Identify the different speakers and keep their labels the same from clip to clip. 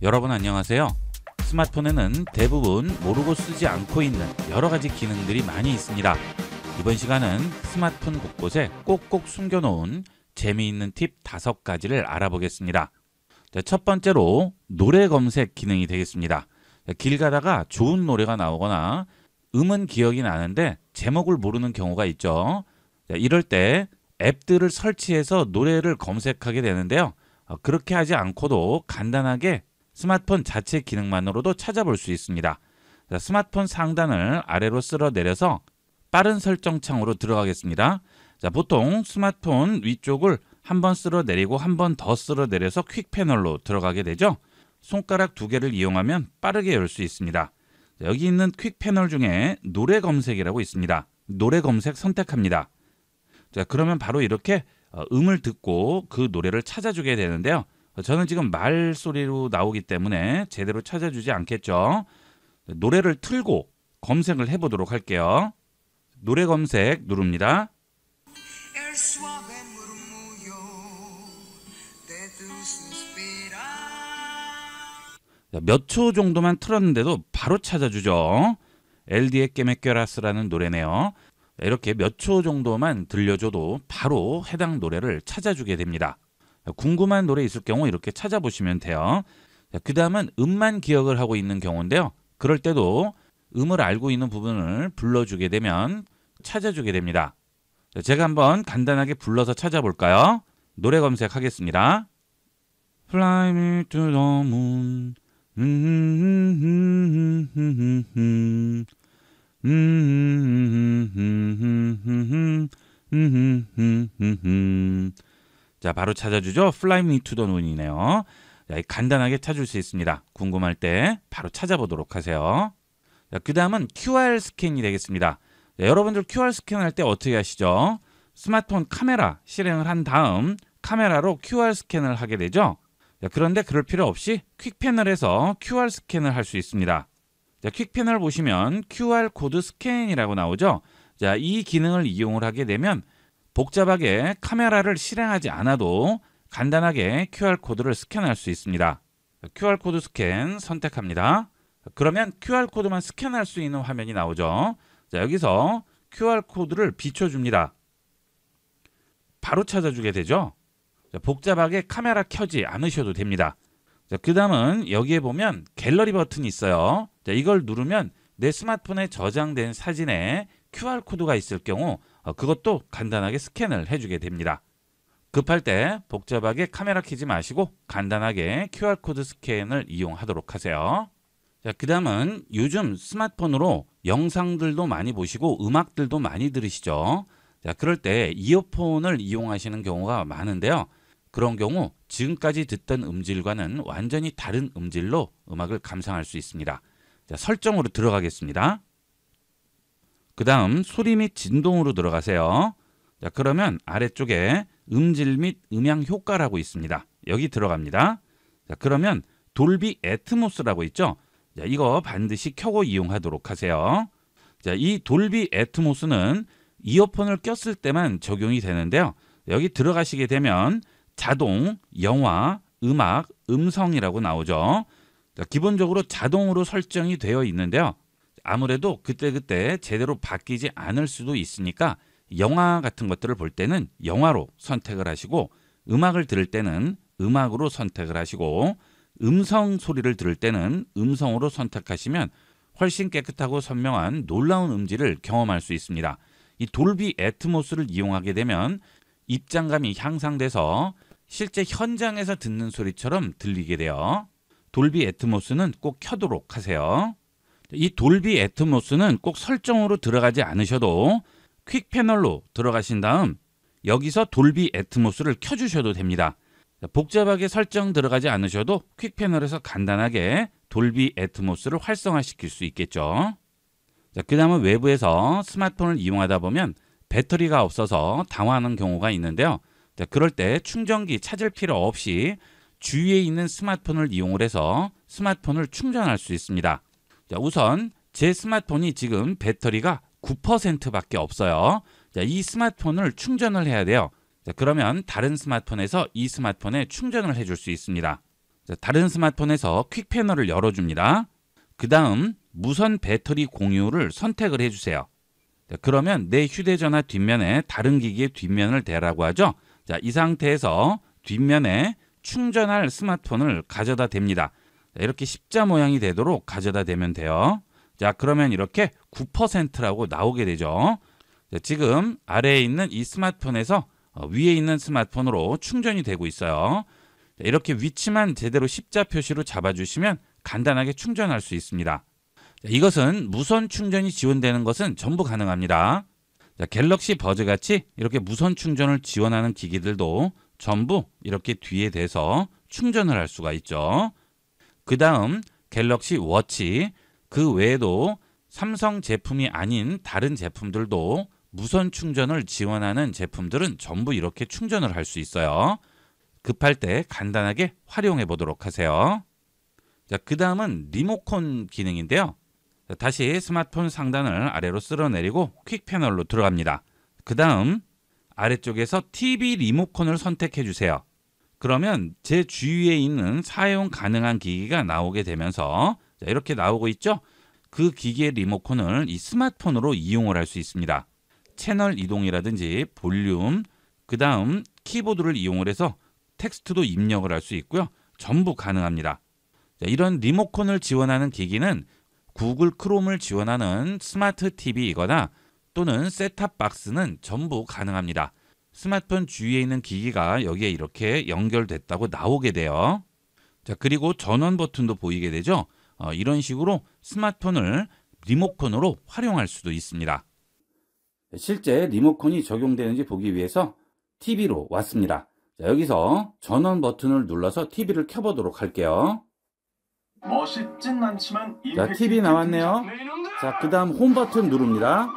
Speaker 1: 여러분 안녕하세요. 스마트폰에는 대부분 모르고 쓰지 않고 있는 여러 가지 기능들이 많이 있습니다. 이번 시간은 스마트폰 곳곳에 꼭꼭 숨겨놓은 재미있는 팁 5가지를 알아보겠습니다. 첫 번째로 노래 검색 기능이 되겠습니다. 길 가다가 좋은 노래가 나오거나 음은 기억이 나는데 제목을 모르는 경우가 있죠. 이럴 때 앱들을 설치해서 노래를 검색하게 되는데요. 그렇게 하지 않고도 간단하게 스마트폰 자체 기능만으로도 찾아볼 수 있습니다. 스마트폰 상단을 아래로 쓸어 내려서 빠른 설정 창으로 들어가겠습니다. 보통 스마트폰 위쪽을 한번 쓸어 내리고 한 번 더 쓸어 내려서 퀵 패널로 들어가게 되죠. 손가락 2개를 이용하면 빠르게 열 수 있습니다. 여기 있는 퀵 패널 중에 노래 검색이라고 있습니다. 노래 검색 선택합니다. 그러면 바로 이렇게 음을 듣고 그 노래를 찾아주게 되는데요. 저는 지금 말소리로 나오기 때문에 제대로 찾아주지 않겠죠. 노래를 틀고 검색을 해보도록 할게요. 노래 검색 누릅니다. 몇 초 정도만 틀었는데도 바로 찾아주죠. 엘디에 깨메껴라스라는 노래네요. 이렇게 몇 초 정도만 들려줘도 바로 해당 노래를 찾아주게 됩니다. 궁금한 노래 있을 경우 이렇게 찾아보시면 돼요. 그 다음은 음만 기억을 하고 있는 경우인데요. 그럴 때도 음을 알고 있는 부분을 불러주게 되면 찾아주게 됩니다. 제가 한번 간단하게 불러서 찾아볼까요? 노래 검색하겠습니다. Fly me to the moon. 자, 바로 찾아주죠. Fly me to the moon이네요. 자, 간단하게 찾을 수 있습니다. 궁금할 때 바로 찾아보도록 하세요. 그 다음은 QR 스캔이 되겠습니다. 자, 여러분들 QR 스캔할 때 어떻게 하시죠? 스마트폰 카메라 실행을 한 다음 카메라로 QR 스캔을 하게 되죠. 자, 그런데 그럴 필요 없이 퀵 패널에서 QR 스캔을 할 수 있습니다. 자, 퀵 패널 보시면 QR 코드 스캔이라고 나오죠. 자, 이 기능을 이용을 하게 되면 복잡하게 카메라를 실행하지 않아도 간단하게 QR코드를 스캔할 수 있습니다. QR코드 스캔 선택합니다. 그러면 QR코드만 스캔할 수 있는 화면이 나오죠. 자, 여기서 QR코드를 비춰줍니다. 바로 찾아주게 되죠. 자, 복잡하게 카메라 켜지 않으셔도 됩니다. 그 다음은 여기에 보면 갤러리 버튼이 있어요. 자, 이걸 누르면 내 스마트폰에 저장된 사진에 QR코드가 있을 경우 그것도 간단하게 스캔을 해주게 됩니다. 급할 때 복잡하게 카메라 켜지 마시고 간단하게 QR코드 스캔을 이용하도록 하세요. 자, 그 다음은 요즘 스마트폰으로 영상들도 많이 보시고 음악들도 많이 들으시죠. 자, 그럴 때 이어폰을 이용하시는 경우가 많은데요. 그런 경우 지금까지 듣던 음질과는 완전히 다른 음질로 음악을 감상할 수 있습니다. 자, 설정으로 들어가겠습니다. 그 다음 소리 및 진동으로 들어가세요. 자, 그러면 아래쪽에 음질 및 음향 효과라고 있습니다. 여기 들어갑니다. 자, 그러면 돌비 애트모스라고 있죠. 자, 이거 반드시 켜고 이용하도록 하세요. 자, 이 돌비 애트모스는 이어폰을 꼈을 때만 적용이 되는데요. 여기 들어가시게 되면 자동, 영화, 음악, 음성이라고 나오죠. 자, 기본적으로 자동으로 설정이 되어 있는데요. 아무래도 그때그때 제대로 바뀌지 않을 수도 있으니까 영화 같은 것들을 볼 때는 영화로 선택을 하시고 음악을 들을 때는 음악으로 선택을 하시고 음성 소리를 들을 때는 음성으로 선택하시면 훨씬 깨끗하고 선명한 놀라운 음질을 경험할 수 있습니다. 이 돌비 애트모스를 이용하게 되면 입장감이 향상돼서 실제 현장에서 듣는 소리처럼 들리게 돼요. 돌비 애트모스는 꼭 켜도록 하세요. 이 돌비 애트모스는 꼭 설정으로 들어가지 않으셔도 퀵 패널로 들어가신 다음 여기서 돌비 애트모스를 켜주셔도 됩니다. 복잡하게 설정 들어가지 않으셔도 퀵 패널에서 간단하게 돌비 애트모스를 활성화시킬 수 있겠죠. 그 다음은 외부에서 스마트폰을 이용하다 보면 배터리가 없어서 당황하는 경우가 있는데요. 그럴 때 충전기 찾을 필요 없이 주위에 있는 스마트폰을 이용을 해서 스마트폰을 충전할 수 있습니다. 자, 우선 제 스마트폰이 지금 배터리가 9%밖에 없어요. 자, 이 스마트폰을 충전을 해야 돼요. 자, 그러면 다른 스마트폰에서 이 스마트폰에 충전을 해줄 수 있습니다. 자, 다른 스마트폰에서 퀵 패널을 열어줍니다. 그 다음 무선 배터리 공유를 선택을 해주세요. 자, 그러면 내 휴대전화 뒷면에 다른 기기의 뒷면을 대라고 하죠. 자, 이 상태에서 뒷면에 충전할 스마트폰을 가져다 댑니다. 자, 이렇게 십자 모양이 되도록 가져다 대면 돼요. 자, 그러면 이렇게 9%라고 나오게 되죠. 자, 지금 아래에 있는 이 스마트폰에서 위에 있는 스마트폰으로 충전이 되고 있어요. 자, 이렇게 위치만 제대로 십자 표시로 잡아주시면 간단하게 충전할 수 있습니다. 자, 이것은 무선 충전이 지원되는 것은 전부 가능합니다. 자, 갤럭시 버즈 같이 이렇게 무선 충전을 지원하는 기기들도 전부 이렇게 뒤에 대서 충전을 할 수가 있죠. 그 다음 갤럭시 워치, 그 외에도 삼성 제품이 아닌 다른 제품들도 무선 충전을 지원하는 제품들은 전부 이렇게 충전을 할 수 있어요. 급할 때 간단하게 활용해 보도록 하세요. 자, 그 다음은 리모컨 기능인데요. 자, 다시 스마트폰 상단을 아래로 쓸어내리고 퀵 패널로 들어갑니다. 그 다음 아래쪽에서 TV 리모컨을 선택해 주세요. 그러면 제 주위에 있는 사용 가능한 기기가 나오게 되면서 자, 이렇게 나오고 있죠? 그 기기의 리모컨을 이 스마트폰으로 이용을 할 수 있습니다. 채널 이동이라든지 볼륨, 그 다음 키보드를 이용을 해서 텍스트도 입력을 할 수 있고요. 전부 가능합니다. 자, 이런 리모컨을 지원하는 기기는 구글 크롬을 지원하는 스마트 TV이거나 또는 셋탑박스는 전부 가능합니다. 스마트폰 주위에 있는 기기가 여기에 이렇게 연결됐다고 나오게 돼요. 자, 그리고 전원 버튼도 보이게 되죠. 이런 식으로 스마트폰을 리모컨으로 활용할 수도 있습니다. 실제 리모컨이 적용되는지 보기 위해서 TV로 왔습니다. 자, 여기서 전원 버튼을 눌러서 TV를 켜보도록 할게요.
Speaker 2: 멋있진 않지만
Speaker 1: 자, TV 나왔네요. 자, 그 다음 홈 버튼 누릅니다.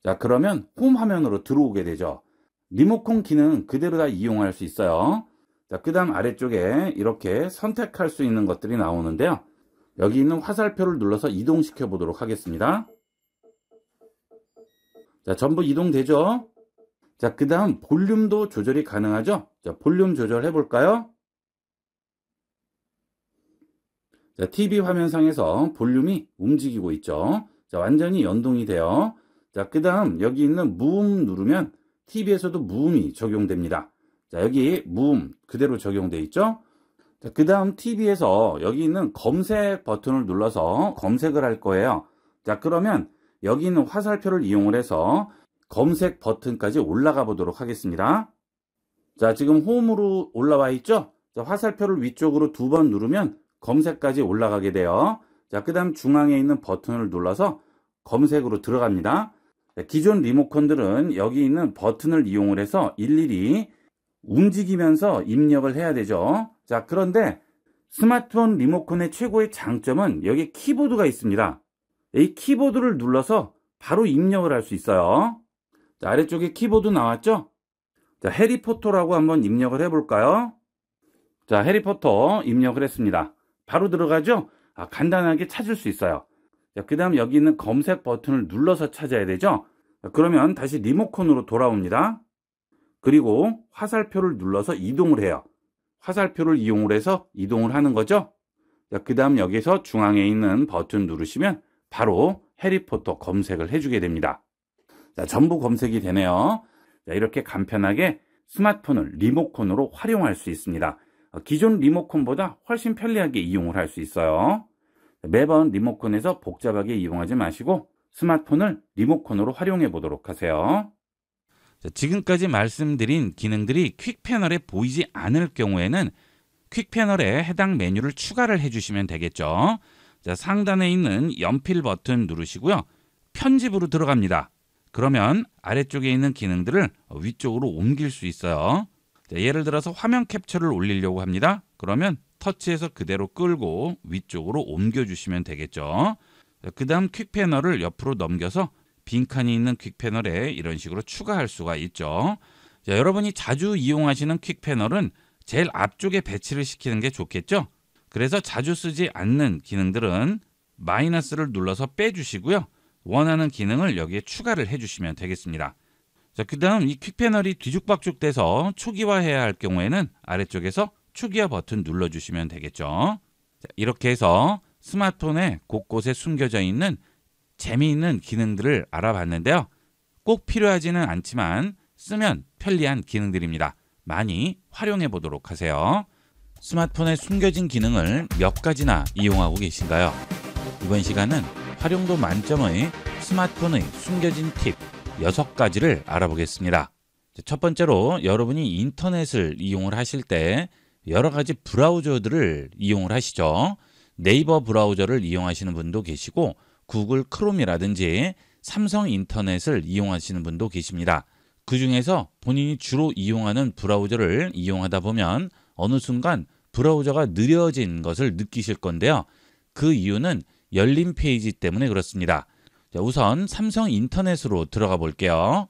Speaker 1: 자, 그러면 홈 화면으로 들어오게 되죠. 리모컨 기능 그대로 다 이용할 수 있어요. 자, 그 다음 아래쪽에 이렇게 선택할 수 있는 것들이 나오는데요. 여기 있는 화살표를 눌러서 이동시켜 보도록 하겠습니다. 자, 전부 이동되죠. 자, 그 다음 볼륨도 조절이 가능하죠. 자, 볼륨 조절해 볼까요? 자, TV 화면상에서 볼륨이 움직이고 있죠. 자, 완전히 연동이 돼요. 자, 그 다음 여기 있는 무음 누르면 TV에서도 무음이 적용됩니다. 자, 여기 무음 그대로 적용돼 있죠. 자, 그 다음 TV에서 여기 있는 검색 버튼을 눌러서 검색을 할 거예요. 자, 그러면 여기 있는 화살표를 이용을 해서 검색 버튼까지 올라가 보도록 하겠습니다. 자, 지금 홈으로 올라와 있죠. 자, 화살표를 위쪽으로 2번 누르면 검색까지 올라가게 돼요. 자, 그 다음 중앙에 있는 버튼을 눌러서 검색으로 들어갑니다. 자, 기존 리모컨들은 여기 있는 버튼을 이용을 해서 일일이 움직이면서 입력을 해야 되죠. 자, 그런데 스마트폰 리모컨의 최고의 장점은 여기 키보드가 있습니다. 이 키보드를 눌러서 바로 입력을 할 수 있어요. 자, 아래쪽에 키보드 나왔죠? 자, 해리포터라고 한번 입력을 해볼까요? 자, 해리포터 입력을 했습니다. 바로 들어가죠? 간단하게 찾을 수 있어요. 자, 그 다음 여기 있는 검색 버튼을 눌러서 찾아야 되죠? 자, 그러면 다시 리모컨으로 돌아옵니다. 그리고 화살표를 눌러서 이동을 해요. 화살표를 이용을 해서 이동을 하는 거죠. 자, 그 다음 여기서 중앙에 있는 버튼 누르시면 바로 해리포터 검색을 해주게 됩니다. 자, 전부 검색이 되네요. 자, 이렇게 간편하게 스마트폰을 리모컨으로 활용할 수 있습니다. 기존 리모컨보다 훨씬 편리하게 이용을 할 수 있어요. 매번 리모컨에서 복잡하게 이용하지 마시고 스마트폰을 리모컨으로 활용해 보도록 하세요. 자, 지금까지 말씀드린 기능들이 퀵 패널에 보이지 않을 경우에는 퀵 패널에 해당 메뉴를 추가를 해주시면 되겠죠. 자, 상단에 있는 연필 버튼 누르시고요. 편집으로 들어갑니다. 그러면 아래쪽에 있는 기능들을 위쪽으로 옮길 수 있어요. 자, 예를 들어서 화면 캡처를 올리려고 합니다. 그러면 터치해서 그대로 끌고 위쪽으로 옮겨주시면 되겠죠. 그 다음 퀵 패널을 옆으로 넘겨서 빈칸이 있는 퀵 패널에 이런 식으로 추가할 수가 있죠. 자, 여러분이 자주 이용하시는 퀵 패널은 제일 앞쪽에 배치를 시키는 게 좋겠죠. 그래서 자주 쓰지 않는 기능들은 마이너스를 눌러서 빼주시고요. 원하는 기능을 여기에 추가를 해주시면 되겠습니다. 자, 그 다음 이 퀵 패널이 뒤죽박죽 돼서 초기화해야 할 경우에는 아래쪽에서 축이어 버튼 눌러주시면 되겠죠. 자, 이렇게 해서 스마트폰에 곳곳에 숨겨져 있는 재미있는 기능들을 알아봤는데요. 꼭 필요하지는 않지만 쓰면 편리한 기능들입니다. 많이 활용해 보도록 하세요. 스마트폰에 숨겨진 기능을 몇 가지나 이용하고 계신가요? 이번 시간은 활용도 만점의 스마트폰의 숨겨진 팁 6가지를 알아보겠습니다. 첫 번째로 여러분이 인터넷을 이용을 하실 때 여러 가지 브라우저들을 이용을 하시죠. 네이버 브라우저를 이용하시는 분도 계시고 구글 크롬이라든지 삼성 인터넷을 이용하시는 분도 계십니다. 그 중에서 본인이 주로 이용하는 브라우저를 이용하다 보면 어느 순간 브라우저가 느려진 것을 느끼실 건데요. 그 이유는 열린 페이지 때문에 그렇습니다. 자, 우선 삼성 인터넷으로 들어가 볼게요.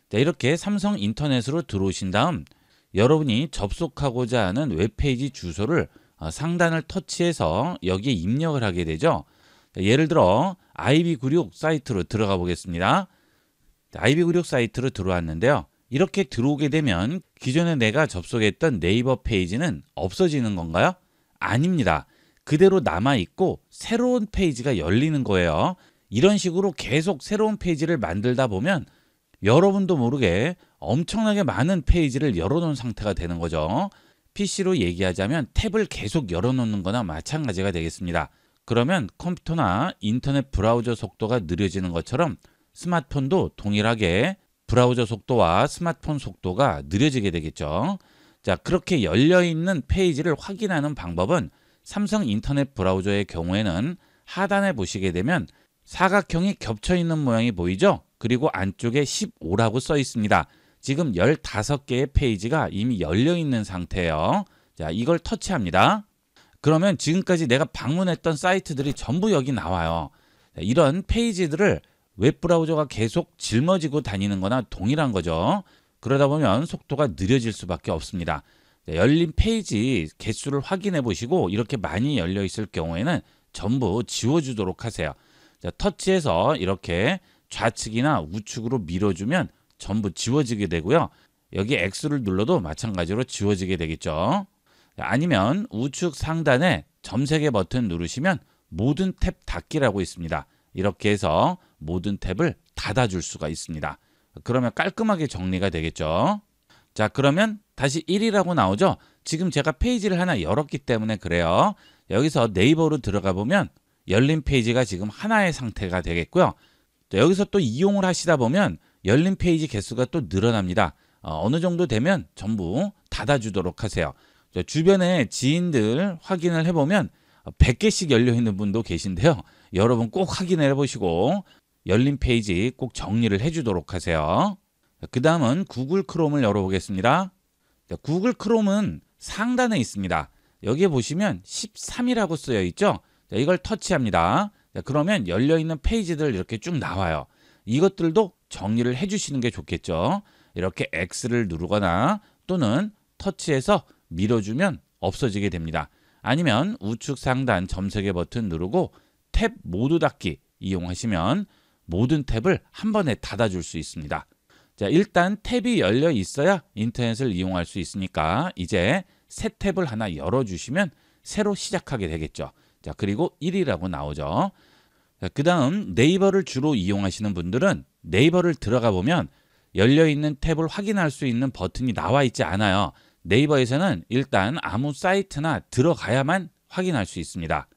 Speaker 1: 자, 이렇게 삼성 인터넷으로 들어오신 다음 여러분이 접속하고자 하는 웹페이지 주소를 상단을 터치해서 여기에 입력을 하게 되죠. 자, 예를 들어 IB96 사이트로 들어가 보겠습니다. IB96 사이트로 들어왔는데요. 이렇게 들어오게 되면 기존에 내가 접속했던 네이버 페이지는 없어지는 건가요? 아닙니다. 그대로 남아있고 새로운 페이지가 열리는 거예요. 이런 식으로 계속 새로운 페이지를 만들다 보면 여러분도 모르게 엄청나게 많은 페이지를 열어놓은 상태가 되는 거죠. PC로 얘기하자면 탭을 계속 열어놓는 거나 마찬가지가 되겠습니다. 그러면 컴퓨터나 인터넷 브라우저 속도가 느려지는 것처럼 스마트폰도 동일하게 브라우저 속도와 스마트폰 속도가 느려지게 되겠죠. 자, 그렇게 열려있는 페이지를 확인하는 방법은 삼성 인터넷 브라우저의 경우에는 하단에 보시게 되면 사각형이 겹쳐 있는 모양이 보이죠? 그리고 안쪽에 15라고 써 있습니다. 지금 15개의 페이지가 이미 열려 있는 상태예요. 자, 이걸 터치합니다. 그러면 지금까지 내가 방문했던 사이트들이 전부 여기 나와요. 자, 이런 페이지들을 웹브라우저가 계속 짊어지고 다니는 거나 동일한 거죠. 그러다 보면 속도가 느려질 수밖에 없습니다. 자, 열린 페이지 개수를 확인해 보시고 이렇게 많이 열려 있을 경우에는 전부 지워주도록 하세요. 자, 터치해서 이렇게 좌측이나 우측으로 밀어주면 전부 지워지게 되고요. 여기 X를 눌러도 마찬가지로 지워지게 되겠죠. 자, 아니면 우측 상단에 점세개 버튼 누르시면 모든 탭 닫기라고 있습니다. 이렇게 해서 모든 탭을 닫아줄 수가 있습니다. 그러면 깔끔하게 정리가 되겠죠. 자, 그러면 다시 1이라고 나오죠. 지금 제가 페이지를 하나 열었기 때문에 그래요. 여기서 네이버로 들어가 보면 열린 페이지가 지금 하나의 상태가 되겠고요. 여기서 또 이용을 하시다 보면 열린 페이지 개수가 또 늘어납니다. 어느 정도 되면 전부 닫아주도록 하세요. 주변에 지인들 확인을 해보면 100개씩 열려 있는 분도 계신데요. 여러분 꼭 확인해 보시고 열린 페이지 꼭 정리를 해주도록 하세요. 그 다음은 구글 크롬을 열어보겠습니다. 구글 크롬은 상단에 있습니다. 여기에 보시면 13이라고 쓰여 있죠. 이걸 터치합니다. 그러면 열려있는 페이지들 이렇게 쭉 나와요. 이것들도 정리를 해주시는 게 좋겠죠. 이렇게 X를 누르거나 또는 터치해서 밀어주면 없어지게 됩니다. 아니면 우측 상단 점세개 버튼 누르고 탭 모두 닫기 이용하시면 모든 탭을 한 번에 닫아줄 수 있습니다. 자, 일단 탭이 열려 있어야 인터넷을 이용할 수 있으니까 이제 새 탭을 하나 열어주시면 새로 시작하게 되겠죠. 자, 그리고 1이라고 나오죠. 그 다음 네이버를 주로 이용하시는 분들은 네이버를 들어가 보면 열려있는 탭을 확인할 수 있는 버튼이 나와 있지 않아요. 네이버에서는 일단 아무 사이트나 들어가야만 확인할 수 있습니다.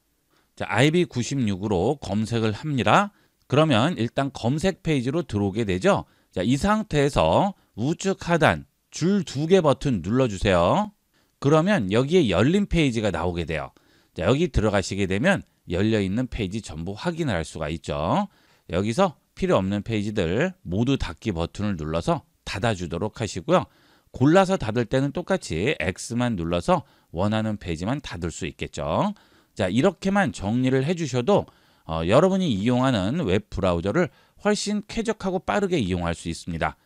Speaker 1: 자, IB96으로 검색을 합니다. 그러면 일단 검색 페이지로 들어오게 되죠. 자, 이 상태에서 우측 하단 줄 2개 버튼 눌러주세요. 그러면 여기에 열린 페이지가 나오게 돼요. 자, 여기 들어가시게 되면 열려있는 페이지 전부 확인을 할 수가 있죠. 여기서 필요 없는 페이지들 모두 닫기 버튼을 눌러서 닫아주도록 하시고요. 골라서 닫을 때는 똑같이 X만 눌러서 원하는 페이지만 닫을 수 있겠죠. 자, 이렇게만 정리를 해주셔도 여러분이 이용하는 웹 브라우저를 훨씬 쾌적하고 빠르게 이용할 수 있습니다.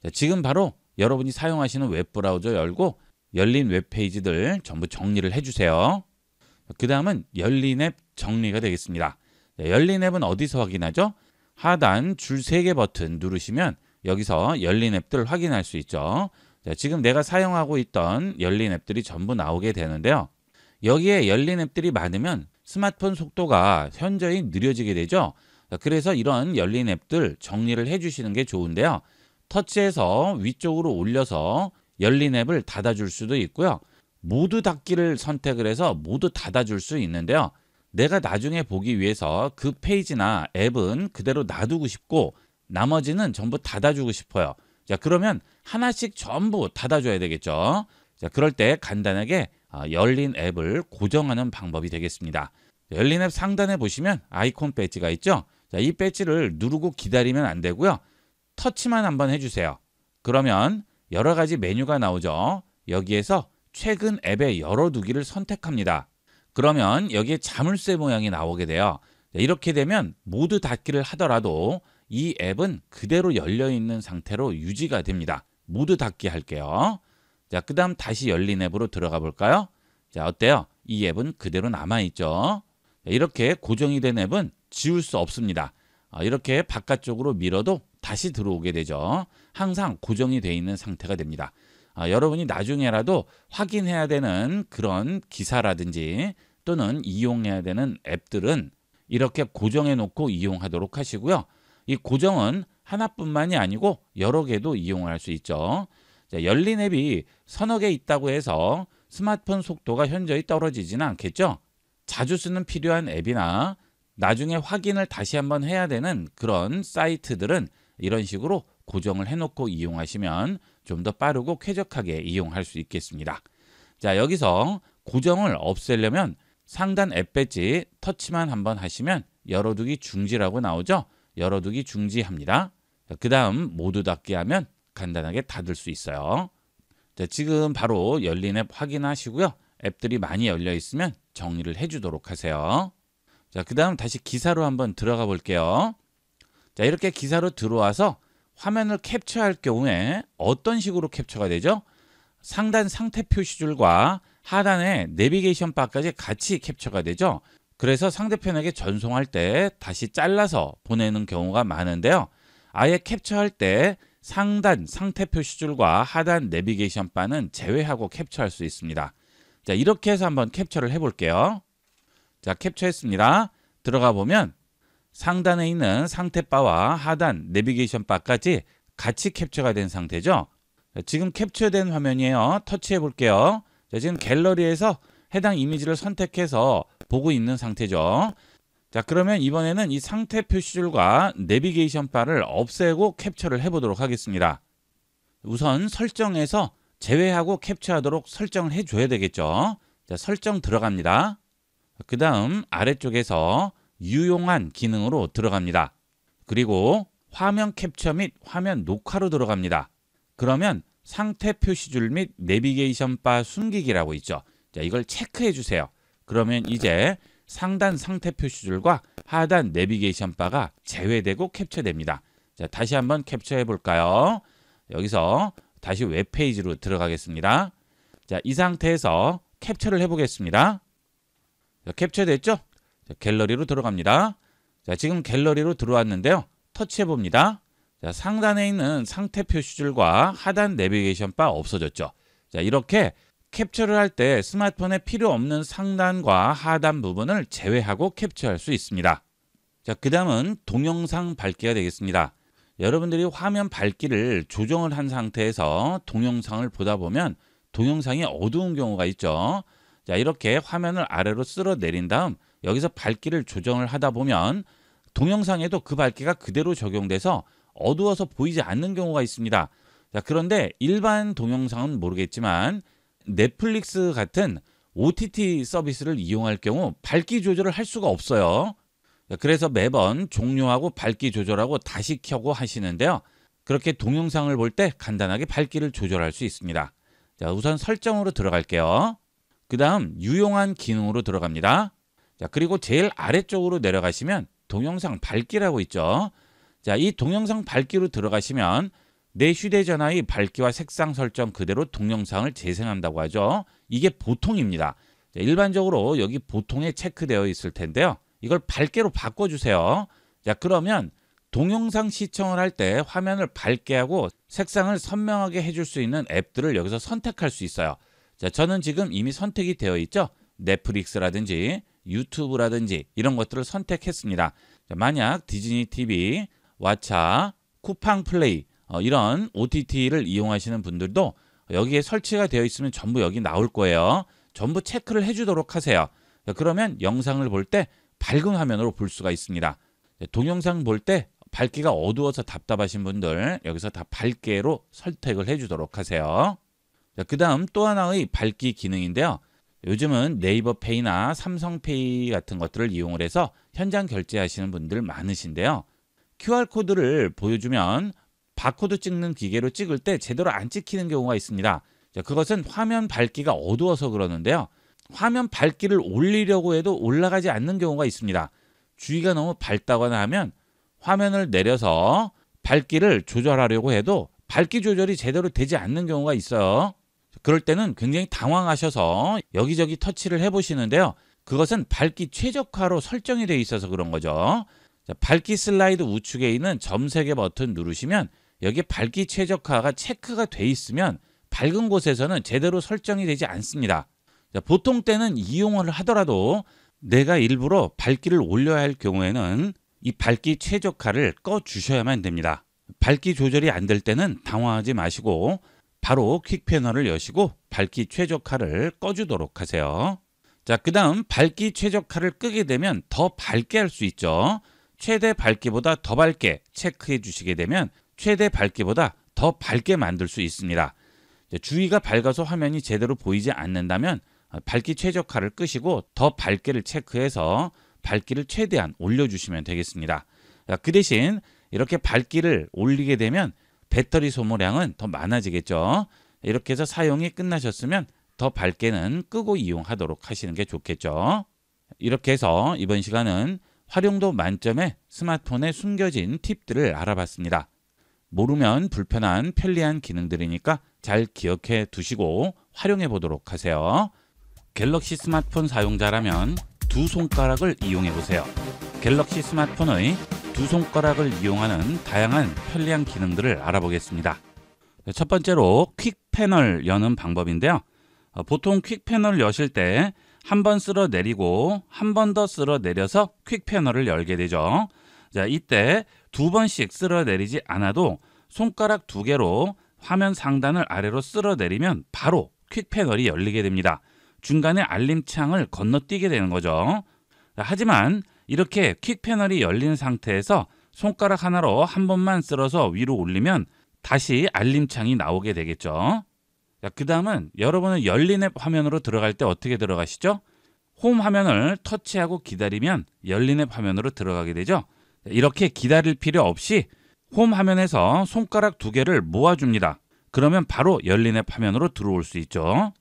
Speaker 1: 자, 지금 바로 여러분이 사용하시는 웹 브라우저 열고 열린 웹페이지들 전부 정리를 해주세요. 그 다음은 열린 앱 정리가 되겠습니다. 자, 열린 앱은 어디서 확인하죠? 하단 줄 3개 버튼 누르시면 여기서 열린 앱들 확인할 수 있죠. 자, 지금 내가 사용하고 있던 열린 앱들이 전부 나오게 되는데요. 여기에 열린 앱들이 많으면 스마트폰 속도가 현저히 느려지게 되죠. 자, 그래서 이런 열린 앱들 정리를 해주시는 게 좋은데요. 터치해서 위쪽으로 올려서 열린 앱을 닫아줄 수도 있고요. 모두 닫기를 선택을 해서 모두 닫아줄 수 있는데요. 내가 나중에 보기 위해서 그 페이지나 앱은 그대로 놔두고 싶고 나머지는 전부 닫아주고 싶어요. 자, 그러면 하나씩 전부 닫아줘야 되겠죠. 자, 그럴 때 간단하게 열린 앱을 고정하는 방법이 되겠습니다. 열린 앱 상단에 보시면 아이콘 배지가 있죠. 자, 이 배지를 누르고 기다리면 안 되고요. 터치만 한번 해주세요. 그러면 여러 가지 메뉴가 나오죠. 여기에서 최근 앱에 열어두기를 선택합니다. 그러면 여기에 자물쇠 모양이 나오게 돼요. 이렇게 되면 모두 닫기를 하더라도 이 앱은 그대로 열려있는 상태로 유지가 됩니다. 모두 닫기 할게요. 자, 그 다음 다시 열린 앱으로 들어가 볼까요? 자, 어때요? 이 앱은 그대로 남아있죠. 이렇게 고정이 된 앱은 지울 수 없습니다. 이렇게 바깥쪽으로 밀어도 다시 들어오게 되죠. 항상 고정이 되어 있는 상태가 됩니다. 여러분이 나중에라도 확인해야 되는 그런 기사라든지 또는 이용해야 되는 앱들은 이렇게 고정해 놓고 이용하도록 하시고요. 이 고정은 하나뿐만이 아니고 여러 개도 이용할 수 있죠. 자, 열린 앱이 서너 개 있다고 해서 스마트폰 속도가 현저히 떨어지지는 않겠죠. 자주 쓰는 필요한 앱이나 나중에 확인을 다시 한번 해야 되는 그런 사이트들은 이런 식으로 고정을 해놓고 이용하시면 좀 더 빠르고 쾌적하게 이용할 수 있겠습니다. 자, 여기서 고정을 없애려면 상단 앱 배지 터치만 한번 하시면 열어두기 중지라고 나오죠. 열어두기 중지합니다. 그 다음 모두 닫기 하면 간단하게 닫을 수 있어요. 자, 지금 바로 열린 앱 확인하시고요. 앱들이 많이 열려 있으면 정리를 해주도록 하세요. 자, 그 다음 다시 기사로 한번 들어가 볼게요. 자, 이렇게 기사로 들어와서 화면을 캡처할 경우에 어떤 식으로 캡처가 되죠? 상단 상태 표시줄과 하단의 내비게이션 바까지 같이 캡처가 되죠. 그래서 상대편에게 전송할 때 다시 잘라서 보내는 경우가 많은데요. 아예 캡처할 때 상단 상태 표시줄과 하단 내비게이션 바는 제외하고 캡처할 수 있습니다. 자, 이렇게 해서 한번 캡처를 해볼게요. 자, 캡처했습니다. 들어가 보면 상단에 있는 상태 바와 하단 내비게이션 바까지 같이 캡처가 된 상태죠. 자, 지금 캡처된 화면이에요. 터치해 볼게요. 자, 지금 갤러리에서 해당 이미지를 선택해서 보고 있는 상태죠. 자, 그러면 이번에는 이 상태 표시줄과 내비게이션 바를 없애고 캡처를 해보도록 하겠습니다. 우선 설정에서 제외하고 캡처하도록 설정을 해줘야 되겠죠. 자, 설정 들어갑니다. 그 다음 아래쪽에서 유용한 기능으로 들어갑니다. 그리고 화면 캡처 및 화면 녹화로 들어갑니다. 그러면 상태 표시줄 및 내비게이션 바 숨기기라고 있죠. 자, 이걸 체크해 주세요. 그러면 이제 상단 상태 표시줄과 하단 내비게이션 바가 제외되고 캡처됩니다. 자, 다시 한번 캡처해 볼까요? 여기서 다시 웹페이지로 들어가겠습니다. 자, 이 상태에서 캡처를 해보겠습니다. 자, 캡처됐죠? 자, 갤러리로 들어갑니다. 자, 지금 갤러리로 들어왔는데요. 터치해 봅니다. 자, 상단에 있는 상태 표시줄과 하단 내비게이션 바 없어졌죠. 자, 이렇게 캡처를 할 때 스마트폰에 필요 없는 상단과 하단 부분을 제외하고 캡처할 수 있습니다. 자, 그 다음은 동영상 밝기가 되겠습니다. 여러분들이 화면 밝기를 조정을 한 상태에서 동영상을 보다 보면 동영상이 어두운 경우가 있죠. 자, 이렇게 화면을 아래로 쓸어 내린 다음 여기서 밝기를 조정을 하다 보면 동영상에도 그 밝기가 그대로 적용돼서 어두워서 보이지 않는 경우가 있습니다. 자, 그런데 일반 동영상은 모르겠지만 넷플릭스 같은 OTT 서비스를 이용할 경우 밝기 조절을 할 수가 없어요. 자, 그래서 매번 종료하고 밝기 조절하고 다시 켜고 하시는데요. 그렇게 동영상을 볼 때 간단하게 밝기를 조절할 수 있습니다. 자, 우선 설정으로 들어갈게요. 그 다음 유용한 기능으로 들어갑니다. 자, 그리고 제일 아래쪽으로 내려가시면 동영상 밝기라고 있죠. 자, 이 동영상 밝기로 들어가시면 내 휴대전화의 밝기와 색상 설정 그대로 동영상을 재생한다고 하죠. 이게 보통입니다. 자, 일반적으로 여기 보통에 체크되어 있을 텐데요. 이걸 밝게로 바꿔주세요. 자, 그러면 동영상 시청을 할 때 화면을 밝게 하고 색상을 선명하게 해줄 수 있는 앱들을 여기서 선택할 수 있어요. 자, 저는 지금 이미 선택이 되어 있죠. 넷플릭스라든지 유튜브라든지 이런 것들을 선택했습니다. 자, 만약 디즈니 TV, 왓챠, 쿠팡 플레이 이런 OTT를 이용하시는 분들도 여기에 설치가 되어 있으면 전부 여기 나올 거예요. 전부 체크를 해주도록 하세요. 자, 그러면 영상을 볼 때 밝은 화면으로 볼 수가 있습니다. 자, 동영상 볼 때 밝기가 어두워서 답답하신 분들 여기서 다 밝게로 선택을 해주도록 하세요. 그 다음 또 하나의 밝기 기능인데요. 요즘은 네이버 페이나 삼성페이 같은 것들을 이용을 해서 현장 결제하시는 분들 많으신데요. QR코드를 보여주면 바코드 찍는 기계로 찍을 때 제대로 안 찍히는 경우가 있습니다. 그것은 화면 밝기가 어두워서 그러는데요. 화면 밝기를 올리려고 해도 올라가지 않는 경우가 있습니다. 주위가 너무 밝다거나 하면 화면을 내려서 밝기를 조절하려고 해도 밝기 조절이 제대로 되지 않는 경우가 있어요. 그럴 때는 굉장히 당황하셔서 여기저기 터치를 해보시는데요. 그것은 밝기 최적화로 설정이 되어 있어서 그런 거죠. 자, 밝기 슬라이드 우측에 있는 점 3개 버튼 누르시면 여기 밝기 최적화가 체크가 돼 있으면 밝은 곳에서는 제대로 설정이 되지 않습니다. 자, 보통 때는 이용을 하더라도 내가 일부러 밝기를 올려야 할 경우에는 이 밝기 최적화를 꺼주셔야만 됩니다. 밝기 조절이 안 될 때는 당황하지 마시고 바로 퀵 패널을 여시고 밝기 최적화를 꺼주도록 하세요. 자, 그 다음 밝기 최적화를 끄게 되면 더 밝게 할 수 있죠. 최대 밝기보다 더 밝게 체크해 주시게 되면 최대 밝기보다 더 밝게 만들 수 있습니다. 주위가 밝아서 화면이 제대로 보이지 않는다면 밝기 최적화를 끄시고 더 밝게를 체크해서 밝기를 최대한 올려주시면 되겠습니다. 그 대신 이렇게 밝기를 올리게 되면 배터리 소모량은 더 많아지겠죠. 이렇게 해서 사용이 끝나셨으면 더 밝게는 끄고 이용하도록 하시는 게 좋겠죠. 이렇게 해서 이번 시간은 활용도 만점의 스마트폰에 숨겨진 팁들을 알아봤습니다. 모르면 불편한 편리한 기능들이니까 잘 기억해 두시고 활용해 보도록 하세요. 갤럭시 스마트폰 사용자라면 두 손가락을 이용해 보세요. 갤럭시 스마트폰의 두 손가락을 이용하는 다양한 편리한 기능들을 알아보겠습니다. 첫 번째로 퀵 패널 여는 방법인데요. 보통 퀵 패널 여실 때 한 번 쓸어 내리고 한 번 더 쓸어 내려서 퀵 패널을 열게 되죠. 자, 이때 두 번씩 쓸어 내리지 않아도 손가락 2개로 화면 상단을 아래로 쓸어 내리면 바로 퀵 패널이 열리게 됩니다. 중간에 알림창을 건너뛰게 되는 거죠. 하지만 이렇게 퀵 패널이 열린 상태에서 손가락 하나로 한 번만 쓸어서 위로 올리면 다시 알림창이 나오게 되겠죠. 그 다음은 여러분은 열린 앱 화면으로 들어갈 때 어떻게 들어가시죠? 홈 화면을 터치하고 기다리면 열린 앱 화면으로 들어가게 되죠. 이렇게 기다릴 필요 없이 홈 화면에서 손가락 2개를 모아줍니다. 그러면 바로 열린 앱 화면으로 들어올 수 있죠.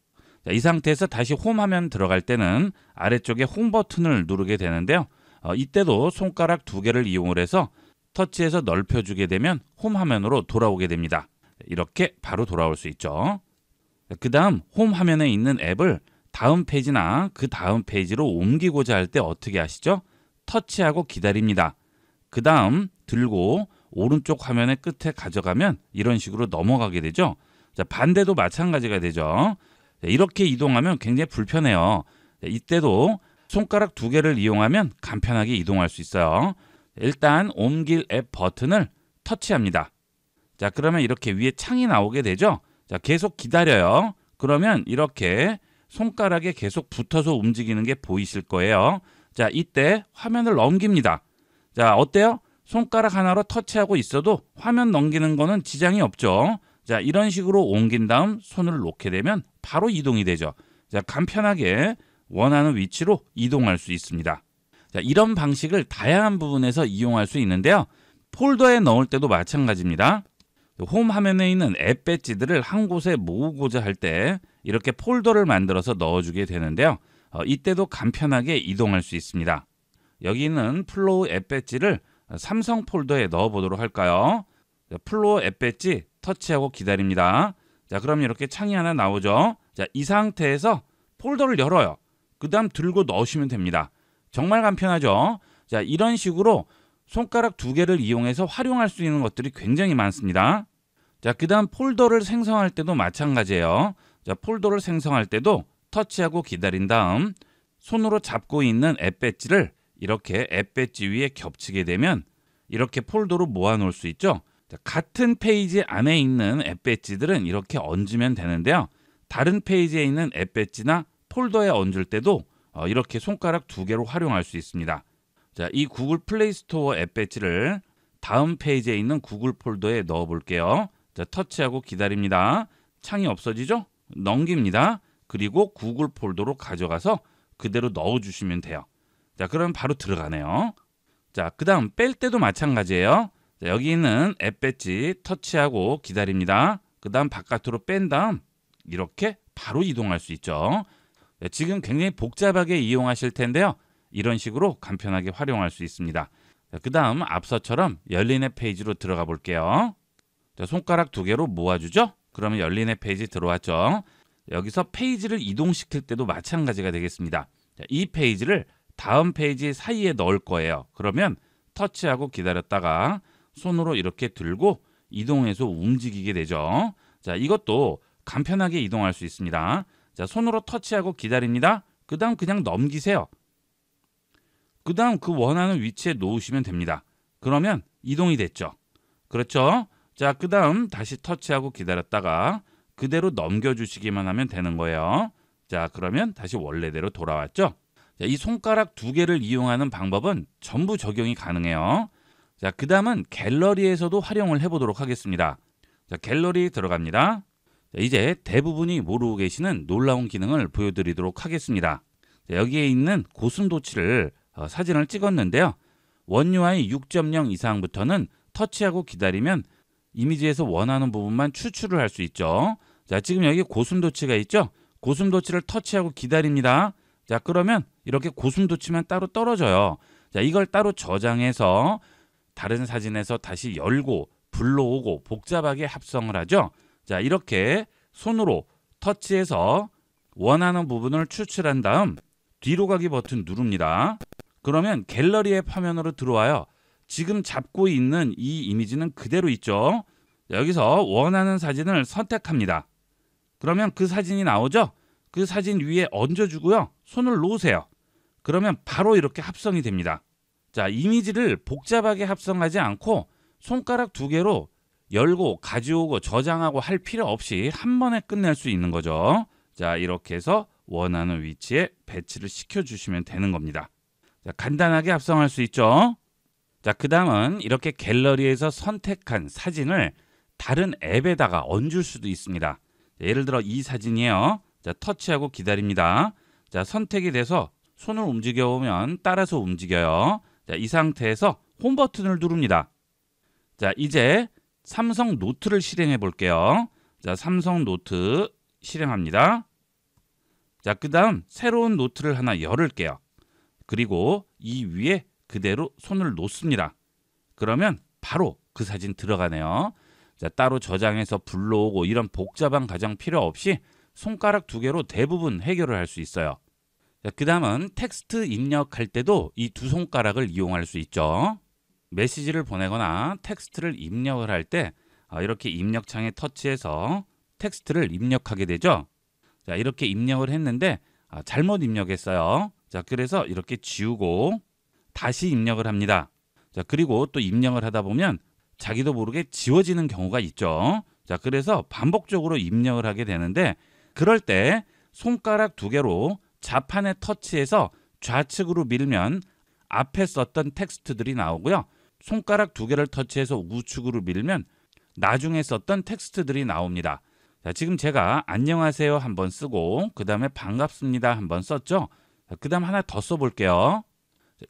Speaker 1: 이 상태에서 다시 홈 화면 들어갈 때는 아래쪽에 홈 버튼을 누르게 되는데요. 이때도 손가락 2개를 이용을 해서 터치해서 넓혀주게 되면 홈 화면으로 돌아오게 됩니다. 이렇게 바로 돌아올 수 있죠. 그 다음 홈 화면에 있는 앱을 다음 페이지나 그 다음 페이지로 옮기고자 할 때 어떻게 하시죠? 터치하고 기다립니다. 그 다음 들고 오른쪽 화면의 끝에 가져가면 이런 식으로 넘어가게 되죠. 자, 반대도 마찬가지가 되죠. 이렇게 이동하면 굉장히 불편해요. 이때도 손가락 2개를 이용하면 간편하게 이동할 수 있어요. 일단 옮길 앱 버튼을 터치합니다. 자, 그러면 이렇게 위에 창이 나오게 되죠. 자, 계속 기다려요. 그러면 이렇게 손가락에 계속 붙어서 움직이는 게 보이실 거예요. 자, 이때 화면을 넘깁니다. 자, 어때요? 손가락 하나로 터치하고 있어도 화면 넘기는 거는 지장이 없죠. 자, 이런 식으로 옮긴 다음 손을 놓게 되면 바로 이동이 되죠. 자, 간편하게 원하는 위치로 이동할 수 있습니다. 자, 이런 방식을 다양한 부분에서 이용할 수 있는데요. 폴더에 넣을 때도 마찬가지입니다. 홈 화면에 있는 앱 배지들을 한 곳에 모으고자 할 때 이렇게 폴더를 만들어서 넣어주게 되는데요. 이때도 간편하게 이동할 수 있습니다. 여기 있는 플로우 앱 배지를 삼성 폴더에 넣어보도록 할까요? 플로우 앱 배지 터치하고 기다립니다. 자, 그럼 이렇게 창이 하나 나오죠. 자, 이 상태에서 폴더를 열어요. 그 다음 들고 넣으시면 됩니다. 정말 간편하죠. 자, 이런 식으로 손가락 두 개를 이용해서 활용할 수 있는 것들이 굉장히 많습니다. 자, 그 다음 폴더를 생성할 때도 마찬가지예요. 자, 폴더를 생성할 때도 터치하고 기다린 다음 손으로 잡고 있는 앱 배지를 이렇게 앱 배지 위에 겹치게 되면 이렇게 폴더로 모아 놓을 수 있죠. 자, 같은 페이지 안에 있는 앱 배지들은 이렇게 얹으면 되는데요. 다른 페이지에 있는 앱 배지나 폴더에 얹을 때도 이렇게 손가락 두 개로 활용할 수 있습니다. 자, 이 구글 플레이 스토어 앱 배지를 다음 페이지에 있는 구글 폴더에 넣어 볼게요. 자, 터치하고 기다립니다. 창이 없어지죠? 넘깁니다. 그리고 구글 폴더로 가져가서 그대로 넣어 주시면 돼요. 자, 그럼 바로 들어가네요. 자, 그 다음 뺄 때도 마찬가지예요. 자, 여기 있는 앱 배지 터치하고 기다립니다. 그 다음 바깥으로 뺀 다음 이렇게 바로 이동할 수 있죠. 자, 지금 굉장히 복잡하게 이용하실 텐데요. 이런 식으로 간편하게 활용할 수 있습니다. 그 다음 앞서처럼 열린 앱 페이지로 들어가 볼게요. 자, 손가락 두 개로 모아주죠. 그러면 열린 앱 페이지 들어왔죠. 여기서 페이지를 이동시킬 때도 마찬가지가 되겠습니다. 자, 이 페이지를 다음 페이지 사이에 넣을 거예요. 그러면 터치하고 기다렸다가 손으로 이렇게 들고 이동해서 움직이게 되죠. 자, 이것도 간편하게 이동할 수 있습니다. 자, 손으로 터치하고 기다립니다. 그 다음 그냥 넘기세요. 그 다음 그 원하는 위치에 놓으시면 됩니다. 그러면 이동이 됐죠. 그렇죠? 자, 그 다음 다시 터치하고 기다렸다가 그대로 넘겨주시기만 하면 되는 거예요. 자, 그러면 다시 원래대로 돌아왔죠. 자, 이 손가락 두 개를 이용하는 방법은 전부 적용이 가능해요. 자, 그 다음은 갤러리에서도 활용을 해보도록 하겠습니다. 자, 갤러리 들어갑니다. 자, 이제 대부분이 모르고 계시는 놀라운 기능을 보여드리도록 하겠습니다. 자, 여기에 있는 고슴도치를 사진을 찍었는데요. 원 UI 6.0 이상부터는 터치하고 기다리면 이미지에서 원하는 부분만 추출을 할 수 있죠. 자, 지금 여기 고슴도치가 있죠. 고슴도치를 터치하고 기다립니다. 자, 그러면 이렇게 고슴도치만 따로 떨어져요. 자, 이걸 따로 저장해서 다른 사진에서 다시 열고 불러오고 복잡하게 합성을 하죠. 자, 이렇게 손으로 터치해서 원하는 부분을 추출한 다음 뒤로 가기 버튼 누릅니다. 그러면 갤러리 앱 화면으로 들어와요. 지금 잡고 있는 이 이미지는 그대로 있죠. 자, 여기서 원하는 사진을 선택합니다. 그러면 그 사진이 나오죠. 그 사진 위에 얹어주고요. 손을 놓으세요. 그러면 바로 이렇게 합성이 됩니다. 자, 이미지를 복잡하게 합성하지 않고 손가락 두 개로 열고 가져오고 저장하고 할 필요 없이 한 번에 끝낼 수 있는 거죠. 자, 이렇게 해서 원하는 위치에 배치를 시켜주시면 되는 겁니다. 자, 간단하게 합성할 수 있죠. 자, 그 다음은 이렇게 갤러리에서 선택한 사진을 다른 앱에다가 얹을 수도 있습니다. 자, 예를 들어 이 사진이에요. 자, 터치하고 기다립니다. 자, 선택이 돼서 손을 움직여 보면 따라서 움직여요. 자, 이 상태에서 홈 버튼을 누릅니다. 자, 이제 삼성 노트를 실행해 볼게요. 자, 삼성 노트 실행합니다. 자, 그 다음 새로운 노트를 하나 열을게요. 그리고 이 위에 그대로 손을 놓습니다. 그러면 바로 그 사진 들어가네요. 자, 따로 저장해서 불러오고 이런 복잡한 과정 필요 없이 손가락 두 개로 대부분 해결을 할 수 있어요. 자, 그 다음은 텍스트 입력할 때도 이 두 손가락을 이용할 수 있죠. 메시지를 보내거나 텍스트를 입력을 할 때 이렇게 입력창에 터치해서 텍스트를 입력하게 되죠. 자, 이렇게 입력을 했는데 잘못 입력했어요. 자, 그래서 이렇게 지우고 다시 입력을 합니다. 자, 그리고 또 입력을 하다 보면 자기도 모르게 지워지는 경우가 있죠. 자, 그래서 반복적으로 입력을 하게 되는데 그럴 때 손가락 두 개로 자판에 터치해서 좌측으로 밀면 앞에 썼던 텍스트들이 나오고요. 손가락 두 개를 터치해서 우측으로 밀면 나중에 썼던 텍스트들이 나옵니다. 자, 지금 제가 안녕하세요 한번 쓰고 그 다음에 반갑습니다 한번 썼죠. 그 다음 하나 더 써볼게요.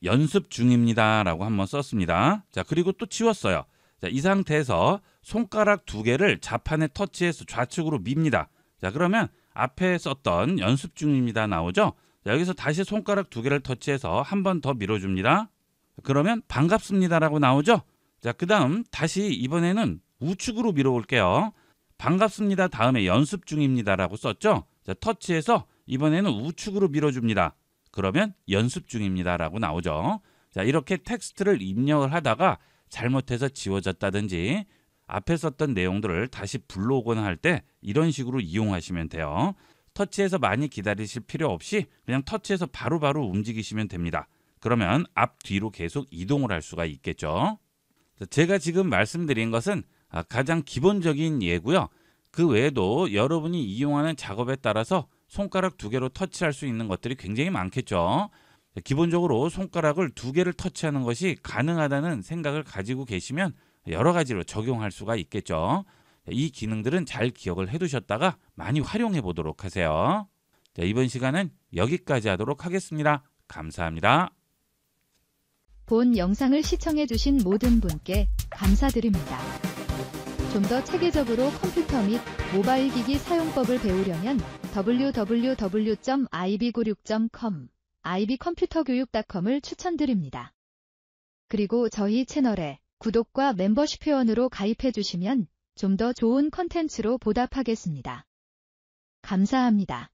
Speaker 1: 연습 중입니다 라고 한번 썼습니다. 자, 그리고 또 지웠어요. 자, 이 상태에서 손가락 두 개를 자판에 터치해서 좌측으로 밉니다. 자, 그러면 앞에 썼던 연습 중입니다 나오죠. 자, 여기서 다시 손가락 두 개를 터치해서 한 번 더 밀어줍니다. 그러면 반갑습니다 라고 나오죠. 자, 그 다음 다시 이번에는 우측으로 밀어올게요. 반갑습니다 다음에 연습 중입니다 라고 썼죠. 자, 터치해서 이번에는 우측으로 밀어줍니다. 그러면 연습 중입니다 라고 나오죠. 자, 이렇게 텍스트를 입력을 하다가 잘못해서 지워졌다든지 앞에 썼던 내용들을 다시 불러오거나 할 때 이런 식으로 이용하시면 돼요. 터치해서 많이 기다리실 필요 없이 그냥 터치해서 바로바로 움직이시면 됩니다. 그러면 앞뒤로 계속 이동을 할 수가 있겠죠. 제가 지금 말씀드린 것은 가장 기본적인 예고요. 그 외에도 여러분이 이용하는 작업에 따라서 손가락 2개로 터치할 수 있는 것들이 굉장히 많겠죠. 기본적으로 손가락을 2개를 터치하는 것이 가능하다는 생각을 가지고 계시면 여러 가지로 적용할 수가 있겠죠. 이 기능들은 잘 기억을 해두셨다가 많이 활용해 보도록 하세요. 자, 이번 시간은 여기까지 하도록 하겠습니다. 감사합니다.
Speaker 3: 본 영상을 시청해주신 모든 분께 감사드립니다. 좀 더 체계적으로 컴퓨터 및 모바일 기기 사용법을 배우려면 www.ib96.com, ibcomputer교육.com을 추천드립니다. 그리고 저희 채널에 구독과 멤버십 회원으로 가입해주시면 좀 더 좋은 컨텐츠로 보답하겠습니다. 감사합니다.